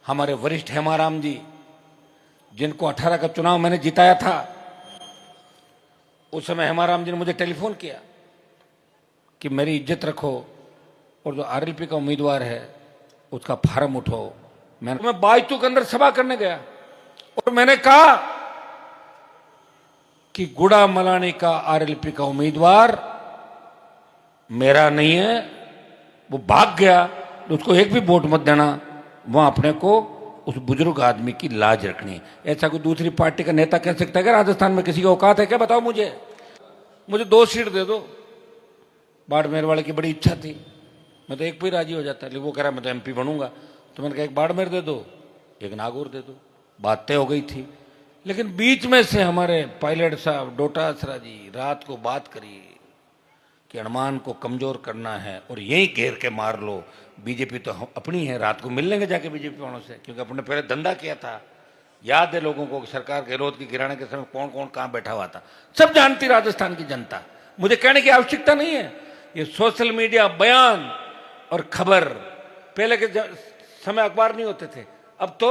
हमारे वरिष्ठ हेमाराम जी, जिनको 18 का चुनाव मैंने जिताया था, उस समय हेमाराम जी ने मुझे टेलीफोन किया कि मेरी इज्जत रखो और जो आरएलपी का उम्मीदवार है उसका फार्म उठाओ। मैं बायतू के अंदर सभा करने गया और मैंने कहा कि गुड़ा मलानी का आरएलपी का उम्मीदवार मेरा नहीं है, वो भाग गया, उसको एक भी वोट मत देना। वहां अपने को उस बुजुर्ग आदमी की लाज रखनी है। ऐसा कोई दूसरी पार्टी का नेता कह सकता है क्या राजस्थान में किसी का औकात है क्या? बताओ मुझे 2 सीट दे दो। बाड़मेर वाले की बड़ी इच्छा थी, मैं तो एक पे ही राजी हो जाता, लेकिन वो कह रहा मैं तो एमपी बनूंगा। तो मैंने कहा एक बाड़मेर दे दो, एक नागौर दे दो। बात तय हो गई थी, लेकिन बीच में से हमारे पायलट साहब डोटासरा जी रात को बात करी कि अनुमान को कमजोर करना है और यही घेर के मार लो। बीजेपी तो अपनी है, रात को मिल लेंगे जाके बीजेपी वालों से, क्योंकि अपने पहले धंधा किया था। याद है लोगों को सरकार गहलोत की गिराने के समय कौन कौन कहां बैठा हुआ था, सब जानती राजस्थान की जनता। मुझे कहने की आवश्यकता नहीं है। ये सोशल मीडिया बयान और खबर, पहले के समय अखबार नहीं होते थे, अब तो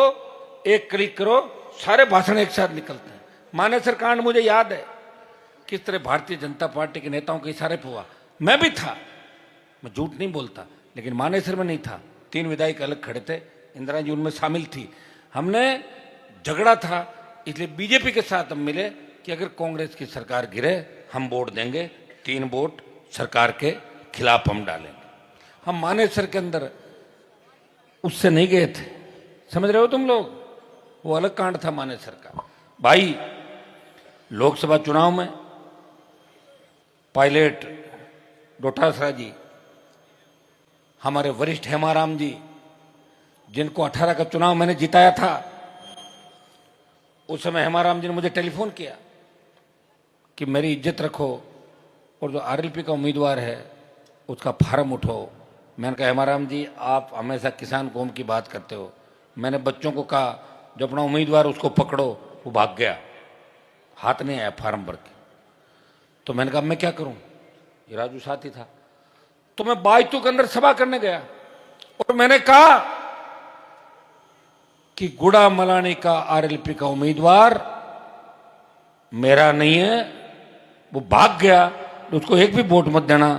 एक क्लिक करो सारे भाषण एक साथ निकलते हैं। मानेसर कांड मुझे याद है किस तरह भारतीय जनता पार्टी के नेताओं के इशारे पे हुआ। मैं भी था, मैं झूठ नहीं बोलता, लेकिन मानेसर में नहीं था। 3 विधायक अलग खड़े थे, इंदिरा जी उनमें शामिल थी। हमने झगड़ा था, इसलिए बीजेपी के साथ हम मिले कि अगर कांग्रेस की सरकार गिरे हम वोट देंगे, 3 वोट सरकार के खिलाफ हम डालेंगे। हम मानेसर के अंदर उससे नहीं गए थे, समझ रहे हो तुम लोग, वो अलग कांड था मानेसर का। भाई लोकसभा चुनाव में पायलट डोटासरा जी, हमारे वरिष्ठ हेमाराम जी, जिनको 18 का चुनाव मैंने जिताया था, उस समय हेमाराम जी ने मुझे टेलीफोन किया कि मेरी इज्जत रखो और जो आरएलपी का उम्मीदवार है उसका फार्म उठाओ। मैंने कहा हेमाराम जी आप हमेशा किसान कौम की बात करते हो, मैंने बच्चों को कहा जो अपना उम्मीदवार उसको पकड़ो, वो भाग गया, हाथ नहीं आया फार्म भर के। तो मैंने कहा मैं क्या करूं, ये राजू साथी था। तो मैं बायतू के अंदर सभा करने गया और मैंने कहा कि गुड़ा मलानी का आरएलपी का उम्मीदवार मेरा नहीं है, वो भाग गया, उसको एक भी वोट मत देना।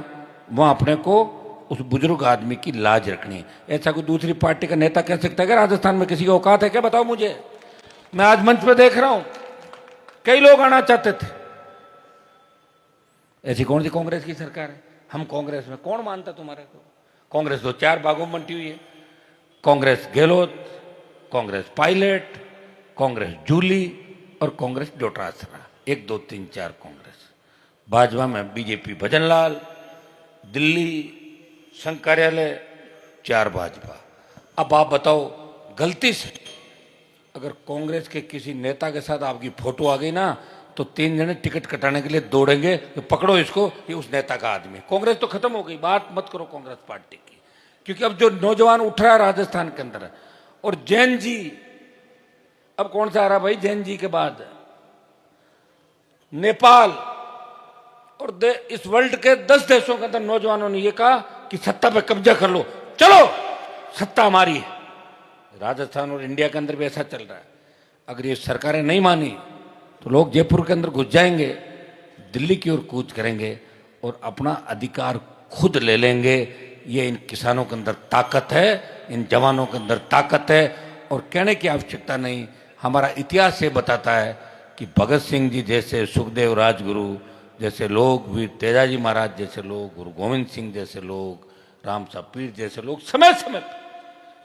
वहां अपने को उस बुजुर्ग आदमी की लाज रखनी है। ऐसा कोई दूसरी पार्टी का नेता कह सकता है क्या राजस्थान में किसी का औकात है क्या? बताओ मुझे। मैं आज मंच पे देख रहा हूं कई लोग आना चाहते थे, ऐसी कौन सी कांग्रेस की सरकार है? हम कांग्रेस में, कौन मानता तुम्हारे को? कांग्रेस तो 4 भागों में बंटी हुई है, कांग्रेस गहलोत, कांग्रेस पायलट, कांग्रेस जूली और कांग्रेस डोटासरा। 1 2 3 4 कांग्रेस। भाजपा में बीजेपी भजनलाल, दिल्ली संघ कार्यालय, 4 भाजपा। अब आप बताओ, गलती से अगर कांग्रेस के किसी नेता के साथ आपकी फोटो आ गई ना तो 3 जने टिकट कटाने के लिए दौड़ेंगे तो पकड़ो इसको, ये उस नेता का आदमी है। कांग्रेस तो खत्म हो गई, बात मत करो कांग्रेस पार्टी की, क्योंकि अब जो नौजवान उठ रहा है राजस्थान के अंदर, और जैन जी, अब कौन सा आ रहा भाई जैन जी के बाद? नेपाल और इस वर्ल्ड के 10 देशों के अंदर नौजवानों ने यह कहा कि सत्ता पे कब्जा कर लो, चलो सत्ता हमारी है। राजस्थान और इंडिया के अंदर भी ऐसा चल रहा है। अगर ये सरकारें नहीं मानी तो लोग जयपुर के अंदर घुस जाएंगे, दिल्ली की ओर कूच करेंगे और अपना अधिकार खुद ले लेंगे। ये इन किसानों के अंदर ताकत है, इन जवानों के अंदर ताकत है, और कहने की आवश्यकता नहीं। हमारा इतिहास ये बताता है कि भगत सिंह जी जैसे, सुखदेव राजगुरु जैसे लोग, वीर तेजाजी महाराज जैसे लोग, गुरु गोविंद सिंह जैसे लोग, राम साहब पीर जैसे लोग समय समय पर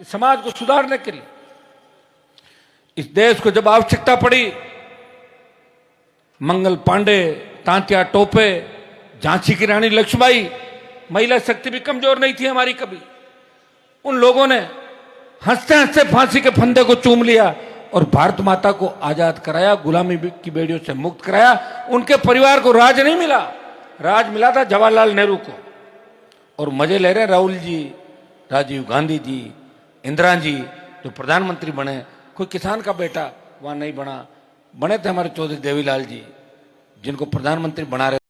इस समाज को सुधारने के लिए, इस देश को जब आवश्यकता पड़ी, मंगल पांडे, तांत्या टोपे, झांसी की रानी लक्ष्मीबाई, महिला शक्ति भी कमजोर नहीं थी हमारी कभी, उन लोगों ने हंसते हंसते फांसी के फंदे को चूम लिया और भारत माता को आजाद कराया, गुलामी की बेड़ियों से मुक्त कराया। उनके परिवार को राज नहीं मिला, राज मिला था जवाहरलाल नेहरू को, और मजे ले रहे राहुल जी, राजीव गांधी जी, इंदिरा जी जो प्रधानमंत्री बने। कोई किसान का बेटा वहां नहीं बना, बने थे हमारे चौधरी देवीलाल जी, जिनको प्रधानमंत्री बना रहे